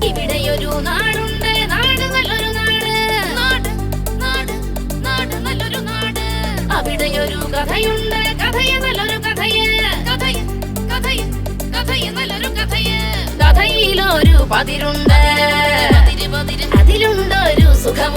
ഇവിടെയൊരു നാടുണ്ട്, നാട് നല്ലൊരു നാട്, നാട് നാട് നാട് നല്ലൊരു നാട്. അവിടെയൊരു കഥയുണ്ട്, കഥയെ നല്ലൊരു കഥയെ, കഥയെ കഥയെ കഥയെ നല്ലൊരു കഥയെ. കഥയിലൊരു പതിരുണ്ട്, അതിലുണ്ടൊരു സുഖം.